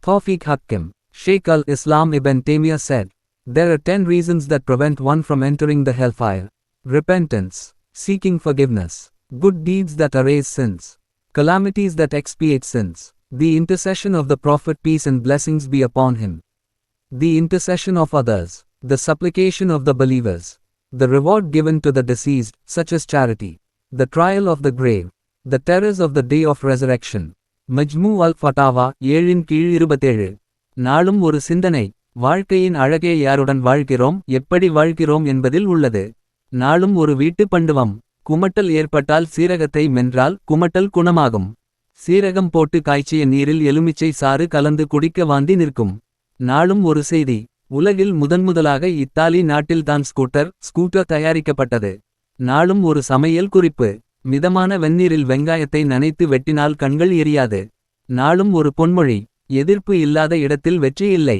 Tawfiq Hakim, Sheikh al-Islam Ibn Taymiyyah said, "There are 10 reasons that prevent one from entering the hellfire. Repentance, seeking forgiveness, good deeds that erase sins, calamities that expiate sins, the intercession of the Prophet peace and blessings be upon him, the intercession of others, the supplication of the believers, the reward given to the deceased, such as charity, the trial of the grave, the terrors of the day of resurrection." மஜ்மூ அல் ஃபட்டாவா 7/27. நாளும் ஒரு சிந்தனை. வாழ்க்கையின் அழகே யாருடன் வாழ்கிறோம், எப்படி வாழ்கிறோம் என்பதில் உள்ளது. நாளும் ஒரு வீட்டு பண்டுவம். குமட்டல் ஏற்பட்டால் சீரகத்தை மென்றால் குமட்டல் குணமாகும். சீரகம் போட்டு காய்ச்சிய நீரில் எலுமிச்சை சாறு கலந்து குடிக்க வாந்தி நிற்கும். நாளும் ஒரு செய்தி. உலகில் முதன்முதலாக இத்தாலி நாட்டில்தான் ஸ்கூட்டர் தயாரிக்கப்பட்டது. நாளும் ஒரு சமையல் குறிப்பு. மிதமான வெந்நீரில் வெங்காயத்தை நனைத்து வெட்டினால் கண்கள் எரியாது. நாளும் ஒரு பொன்மொழி. எதிர்ப்பு இல்லாத இடத்தில் வெற்றி இல்லை.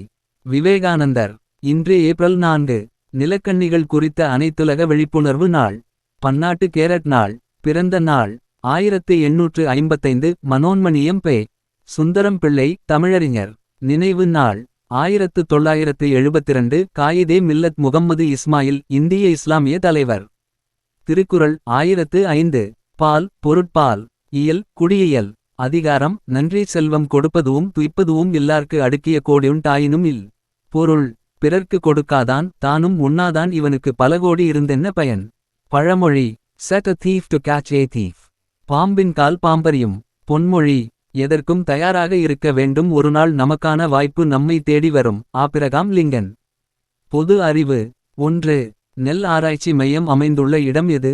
விவேகானந்தர். இன்று ஏப்ரல் 4. நிலக்கண்ணிகள் குறித்த அனைத்துலக விழிப்புணர்வு நாள். பன்னாட்டு கேரட் நாள். பிறந்த நாள் 1855. மனோன்மணியம் பெ. சுந்தரம் பிள்ளை, தமிழறிஞர். நினைவு நாள் 1972. காயிதே மில்லத் முகம்மது இஸ்மாயில், இந்திய இஸ்லாமிய தலைவர். திருக்குறள் 1005. பால், பொருட்பால். இயல், குடியியல். அதிகாரம், நன்றி. செல்வம் கொடுப்பதுவும் துய்ப்பதுவும் இல்லார்க்கு அடுக்கிய கோடியுண்டாயினும் இல். பொருள், பிறர்க்கு கொடுக்காதான் தானும் உண்ணாதான் இவனுக்கு பலகோடி இருந்தென்ன பயன். பழமொழி, set a thief to catch a thief. பாம்பின் கால் பாம்பறியும். பொன்மொழி, எதற்கும் தயாராக இருக்க வேண்டும், ஒருநாள் நமக்கான வாய்ப்பு நம்மை தேடி வரும். Abraham Lincoln. பொது அறிவு. 1. நெல் ஆராய்ச்சி மையம் அமைந்துள்ள இடம் எது?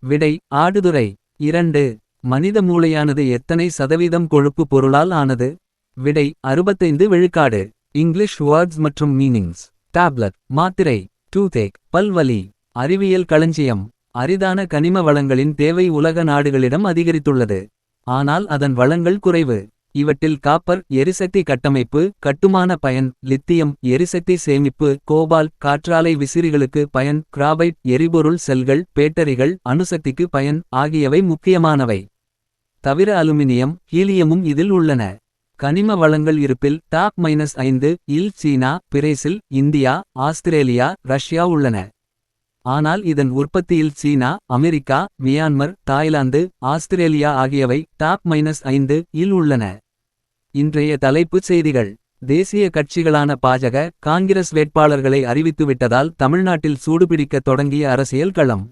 விடை, ஆடுதுறை. 2. மனித மூளையானது எத்தனை சதவீதம் கொழுப்பு பொருளால் ஆனது? விடை, 65 விழுக்காடு. இங்கிலீஷ் வேர்ட்ஸ் மற்றும் மீனிங்ஸ். டேப்லெட், மாத்திரை. டூத்தேக், பல்வலி. அறிவியல் களஞ்சியம். அரிதான கனிம வளங்களின் தேவை உலக நாடுகளிடம் அதிகரித்துள்ளது. ஆனால் அதன் வளங்கள் குறைவு. இவற்றில் காப்பர், எரிசக்தி கட்டமைப்பு, கட்டுமான பயன். லித்தியம், எரிசக்தி சேமிப்பு. கோபால்ட், காற்றாலை விசிறிகளுக்கு பயன். கிராபைட், எரிபொருள் செல்கள், பேட்டரிகள், அணுசக்திக்கு பயன் ஆகியவை முக்கியமானவை. தவிர அலுமினியம், ஹீலியமும் இதில் உள்ளன. கனிம வளங்கள் இருப்பில் டாப் -5 இல் சீனா, பிரேசில், இந்தியா, ஆஸ்திரேலியா, ரஷ்யா உள்ளன. ஆனால் இதன் உற்பத்தியில் சீனா, அமெரிக்கா, மியான்மர், தாய்லாந்து, ஆஸ்திரேலியா ஆகியவை டாப் -5 இல் உள்ளன. இன்றைய தலைப்புச் செய்திகள். தேசிய கட்சிகளான பாஜக, காங்கிரஸ் வேட்பாளர்களை அறிவித்துவிட்டதால் தமிழ்நாட்டில் சூடுபிடிக்க தொடங்கிய அரசியல் களம்.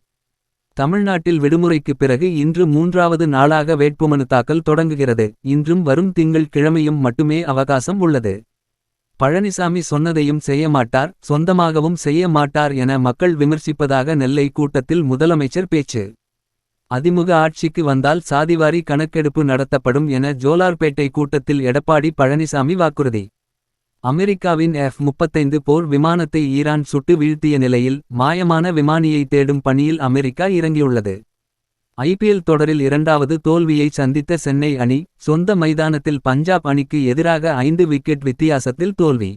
தமிழ்நாட்டில் விடுமுறைக்கு பிறகு இன்று 3வது நாளாக வேட்புமனு தாக்கல் தொடங்குகிறது. இன்றும் வரும் திங்கள் கிழமையும் மட்டுமே அவகாசம் உள்ளது. பழனிசாமி சொன்னதையும் செய்ய மாட்டார், சொந்தமாகவும் செய்ய மாட்டார் என மக்கள் விமர்சிப்பதாக நெல்லை கூட்டத்தில் முதலமைச்சர் பேச்சு. அதிமுக ஆட்சிக்கு வந்தால் சாதிவாரி கணக்கெடுப்பு நடத்தப்படும் என ஜோலார்பேட்டை கூட்டத்தில் எடப்பாடி பழனிசாமி வாக்குறுதி. அமெரிக்காவின் F-35 போர் விமானத்தை ஈரான் சுட்டு வீழ்த்திய நிலையில் மாயமான விமானியை தேடும் பணியில் அமெரிக்கா இறங்கியுள்ளது. IPL தொடரில் 2வது தோல்வியை சந்தித்த சென்னை அணி, சொந்த மைதானத்தில் பஞ்சாப் அணிக்கு எதிராக 5 விக்கெட் வித்தியாசத்தில் தோல்வி.